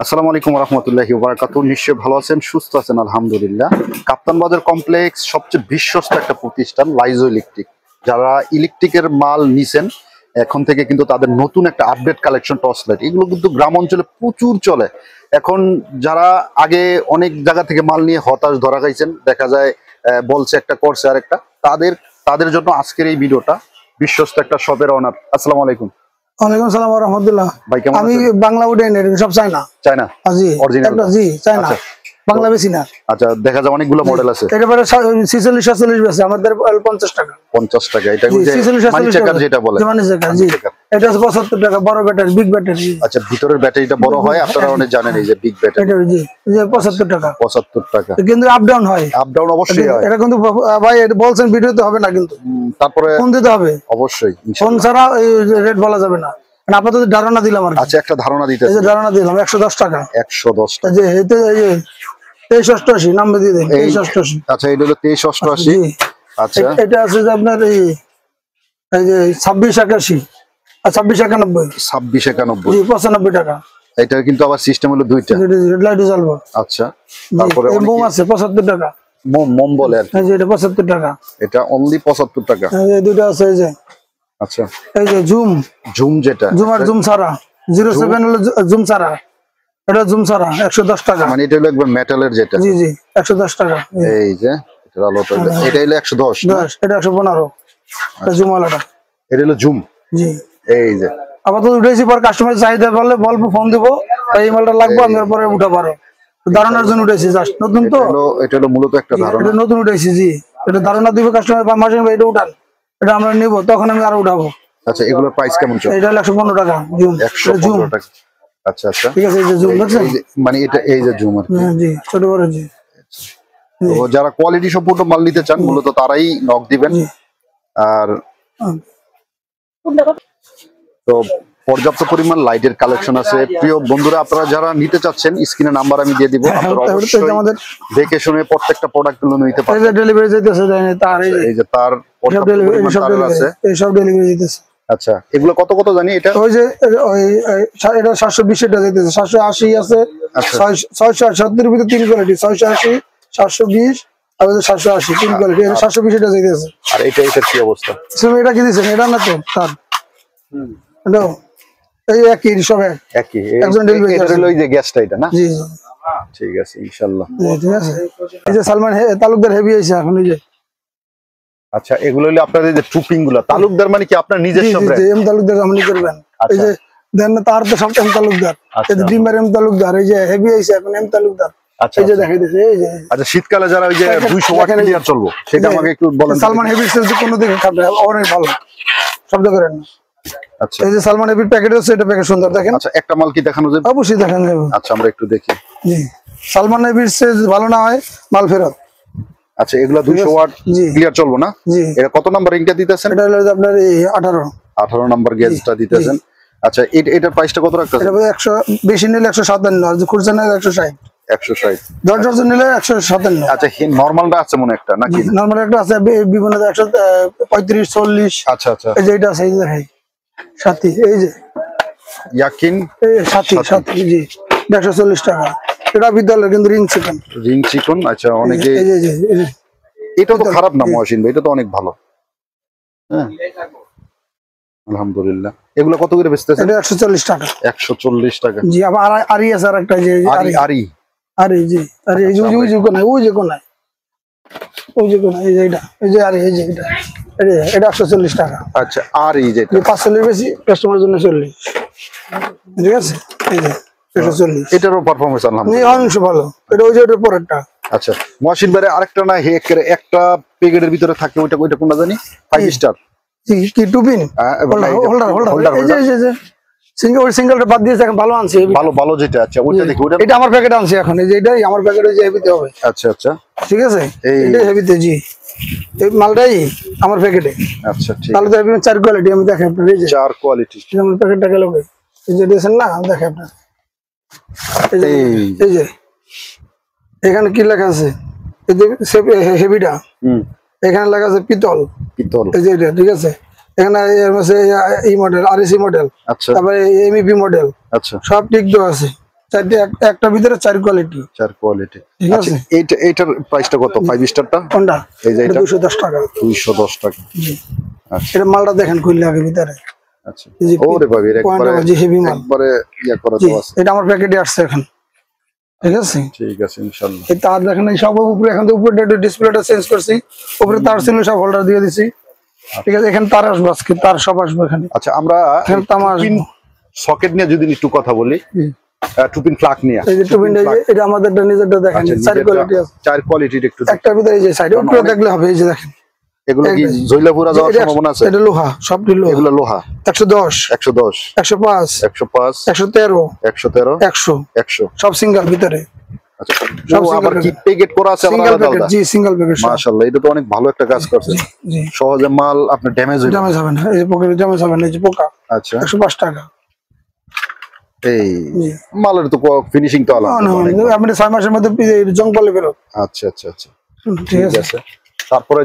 আসসালামু আলাইকুম রহমতুল্লাহি ওয়া বারাকাতুহু। নিশ্চয়ই ভালো আছেন, সুস্থ আছেন আলহামদুলিল্লাহ। কাপ্তান বাজার কমপ্লেক্স সবচেয়ে বিশ্বস্ত একটা প্রতিষ্ঠান লাইজো ইলেকট্রিক। যারা ইলেকট্রিকের মাল নিছেন এখন থেকে কিন্তু তাদের নতুন একটা আপডেট কালেকশন টর্চ লাইট, এগুলো কিন্তু গ্রাম অঞ্চলে প্রচুর চলে। এখন যারা আগে অনেক জায়গা থেকে মাল নিয়ে হতাশ ধরা খাইছেন, দেখা যায় বলছে একটা করছে আর একটা, তাদের জন্য আজকের এই ভিডিওটা। বিশ্বস্ত একটা শপের অনার, আসসালামু আলাইকুম। ওয়ালাইকুম আসসালাম ওয়া রাহমাতুল্লাহ। ভাই কেমন আমি আছেন? বাংলা উডে নেই, সব চায়না। চায়না জি অরিজিনাল? জি চায়না, বাংলা বেশি না। আচ্ছা, দেখা যায় অনেকগুলো মডেল আছে। এটা পরে 46 47 বেশি, আমাদের 50 টাকা। 50 টাকা। এটা যে মানি চেকার যেটা বলে, মানি চেকার। জি এটা 75 টাকা, বড় ব্যাটারি, বিগ ব্যাটারি। আচ্ছা, ভিতরের ব্যাটারিটা বড় হয়, আপনারা অনেক জানেন এই যে বিগ ব্যাটারি। এটা জি যে 75 টাকা। 75 টাকা, কিন্তু আপ ডাউন হয়। আপ ডাউন অবশ্যই হয়। এটা কিন্তু ভাই এটা বলছেন ভিডিওতে হবে না, কিন্তু তারপরে ফোন দিতে হবে অবশ্যই। ফোন ছাড়া এই রেট বলা যাবে না। মানে আপাতত ধারণা দিলাম আর। আচ্ছা, একটা ধারণা দিতে, এই যে ধারণা দিলাম 110 টাকা। 110 টাকা। এই যে এতে এই যে 2388 নাম্বার দিয়ে দেন, 2388। আচ্ছা, এটা হলো 2388। আচ্ছা, এটা আছে যে আপনার এই যে 2681 আর 2691। 2691 জি 95 টাকা। এটা কিন্তু আবার সিস্টেম হলো দুইটা। লাইট জ্বলবে। আচ্ছা, তারপরে মোম আছে 75 টাকা। মোম বলে আর কি। এই যে এটা 75 টাকা। এটা অনলি 75 টাকা। এই দুটো আছে এই যে। আচ্ছা, এই যে জুম যেটা, জুম আর জুম ছাড়া 07 হলো জুম ছাড়া। এটা জুম ছাড়া 110 টাকা। মানে এটা হলো একবার মেটালের যেটা। জি জি 110 টাকা। এই যে এটা আলোটা, এটা হলো 110। এটা 115। এটা জুম আলাদা। এটা হলো জুম। জি এই যে আপাতত উঠেছি, পর কাস্টমার চাহিদা বললে বলবো, ফোন দেবো এই মালটা লাগবে, আমি পরে উঠা পারো। ধারণার জন্য উঠেছি, জাস্ট নতুন তো। এটা হলো মূলত একটা ধারণা। এটা নতুন উঠেছি। জি এটা ধারণা দিব কাস্টমার, বা মাসে এটা উঠান, এটা আমরা নিব, তখন আমি আরো উঠাবো। আচ্ছা, এগুলোর প্রাইস কেমন চলে? এটা হলো 115 টাকা জুম। 115 টাকা। আচ্ছা আচ্ছা, ঠিক আছে। এই যে জুম দেখছেন, মানে এটা এই যে জুম আর কি। জি ছোট বড়। জি তো যারা কোয়ালিটি সম্পূর্ণ মাল নিতে চান মূলত তারাই নক দিবেন। আর তো পর্যাপ্ত পরিমাণ লাইটের কালেকশন আছে। প্রিয় বন্ধুরা, আপনারা যারা নিতে চাচ্ছেন স্ক্রিনে নাম্বার আমি দিয়ে দিব, আপনারা অবশ্যই আমাদের দেখে শুনে প্রত্যেকটা প্রোডাক্ট গুলো নিতে পারবেন। এই যে ডেলিভারি যাইতেছে, তার এই যে তার পর্যাপ্ত পরিমাণ তার আছে, এই সব ডেলিভারি যাইতেছে। আচ্ছা, এগুলো কত কত জানি? এটা ওই যে এটা 720 এটা যাইতেছে, 780 আছে, 670 ভিতরে 3 কোয়ালিটি, 680 720 আর 780 3 কোয়ালিটি। 720 এটা যাইতেছে। আর এটা কি অবস্থা? এটা কি দিছেন? এটা না তো তার এটা এই একই সব একই। একজন ডেলিভারি এটা হলো এই যে গ্যাসটা, এটা না? জি জি ঠিক আছে ইনশাআল্লাহ। ঠিক আছে। এই যে সালমান তালুকদার হেভি আইছে এখন। এই যে আচ্ছা, এগুলো হলো আপনাদের যে টুপিং গুলো। তালুকদার মানে কি আপনার নিজস্ব ব্র্যান্ড? জি এম তালুকদার আপনি করবেন। এই যে দেন না, তার তো সব এম তালুকদার। এই যে ডিমার এম তালুকদার, এই যে হেভি আইছে এখন এম তালুকদার। আচ্ছা, এই যে দেখাইতেছে। এই যে আচ্ছা, শীতকালে যারা ওই যে 200 ওয়াট ক্লিয়ার চলবো, সেটা আমাকে একটু বলেন। সালমান হেভির সেল কোন দিকে খাবে, অনেক ভালো, শব্দ করেন না। আচ্ছা, এই যে সালমান হেভির প্যাকেট আছে, এটা প্যাকেট সুন্দর দেখেন। আচ্ছা, একটা মাল কি দেখানো যাবে? অবশ্যই দেখান যাবে। আচ্ছা, আমরা একটু দেখি। জি সালমান হেভির সেল ভালো না হয় মাল ফেরত। আচ্ছা, এগুলা 200 ওয়াট ক্লিয়ার চলবো না? জি। এটা কত নাম্বার রিংটা দিতেছেন? এটা হলো আপনার এই 18 নাম্বার গেজটা দিতেছেন। আচ্ছা, এটার প্রাইসটা কত রাখতেছেন? এটা 100 বেশি নিলে 157, আর খুচরা নিলে 160। 160 10 ডজন নিলে 157। আচ্ছা, নরমালটা আছে মনে একটা নাকি? নরমাল একটা আছে, বিভিন্ন 135 40। আচ্ছা আচ্ছা, এই যে এটা আছে, এই যে দেখাই সাথী, এই যে ইয়াকিন এই সাথী জি 140 টাকা। এটা বিদ্যালয় কিন্তু রিং চিকন। আচ্ছা, অনেকে এই যে এটা তো খারাপ না মহসিন ভাই, এটা তো অনেক ভালো। হ্যাঁ আলহামদুলিল্লাহ। এগুলো কত করে বেচতেছেন? এটা 140 টাকা। 140 টাকা। জি আবার আরি আছে আর একটা, যে আরি জি আরি, এই যে ওই যে কোনায়, ওই যে কোনায়, এই যে এটা, এই যে আরি, এই যে এটা 140 টাকা। আচ্ছা, আর এই যে 540 বেশি, কাস্টমারের জন্য 40। ঠিক আছে। এই যে 140, এটারও পারফরম্যান্স আলহামদুলিল্লাহ অংশ ভালো। এটা ওই যে ওটার পরেরটা। আচ্ছা, মহসিন ভাই আরেকটা না একটা প্যাকেটের ভিতরে থাকে, ওইটা কোনটা জানি? 5 স্টার কি টুপিন হোল্ডার। এই যে সিঙ্গেলটা বাদ দিয়েছে, এখন ভালো আনছি, ভালো যেটা। আচ্ছা, ওইটা দেখি। ওইটা এটা আমার প্যাকেট আনছি এখন। এই যে এটাই আমার প্যাকেট, ওই যে হেভিতে হবে। আচ্ছা আচ্ছা, ঠিক আছে, এটাই হেভিতে। জি এই মালটাই আমার প্যাকেটে। আচ্ছা, ঠিক তাহলে তো 4 কোয়ালিটি আমি দেখাই আপনার। এই যে 4 কোয়ালিটি আমার প্যাকেটটা গেল, এই যে দিয়েছেন না, আমি দেখাই আপনার। এই যে এখানে কি লেখা আছে? এই যে হেভিটা, এখানে লেখা আছে পিতল। এই যে এটা, ঠিক আছে। এখানে এই মডেল, আরএসি মডেল, তারপরে এমইপি মডেল, সব ঠিক দেওয়া আছে। চারটে একটা ভিতরে 4 কোয়ালিটি। 4 কোয়ালিটি। ঠিক আচ্ছা আছে। এইটার প্রাইসটা কত? 5 স্টারটা কোনটা? এই যে এটা 210 টাকা। 210 টাকা। জি। আচ্ছা এটা মালটা দেখেন খুললে আগে ভিতরে। আচ্ছা এই যে ওরে ভাই এর একবারে জি হেভি মাল। একবারে ইয়া করা জি, তো আছে। এটা আমার প্যাকেটে আসছে এখন। ঠিক আছে। ঠিক আছে ইনশাআল্লাহ। এই তার দেখেন এই সব উপরে, এখন তো উপরে ডিসপ্লেটা চেঞ্জ করছি, উপরে তার ছিল সব হোল্ডার দিয়ে দিছি। ঠিক আছে, এখানে তার আসবে, আজকে তার সব আসবে এখানে। আচ্ছা আমরা এখানে তামা আসবে। সকেট নিয়ে যদি একটু কথা বলি, জি। টুপিন প্লাগ নিয়ে, এই যে টুপিনটা, এটা আমাদের নিজেরটা দেখেন, আচ্ছা 4 কোয়ালিটি আছে। 4 কোয়ালিটির একটু একটার ভিতরে এই যে সাইডে উপরে দেখলে হবে, এই যে দেখেন এগুলো কি জয়লাপুরা যাওয়ার সম্ভাবনা আছে? এটা লোহা, সবটি লোহা। এগুলো লোহা। 110 110 105 105 113 113 100 100 সব সিঙ্গেল ভিতরে। আচ্ছা সব ও আবার single কি প্যাকেট করা আছে আবার সিঙ্গেল আলাদা প্যাকেট। আলাদা? জি সিঙ্গেল প্যাকেট। মাশাআল্লাহ এটা তো অনেক ভালো একটা কাজ করছে। জি সহজে মাল আপনার ড্যামেজ হয়ে যাবে। ড্যামেজ হবে না, এই যে পকেটে ড্যামেজ হবে না, এই যে পোকা। আচ্ছা 105 টাকা। এই জি। মালের তো ফিনিশিং তো আলাদা। আপনি 6 মাসের মধ্যে জং পালে বেরো। আচ্ছা আচ্ছা আচ্ছা ঠিক আছে। তারপরে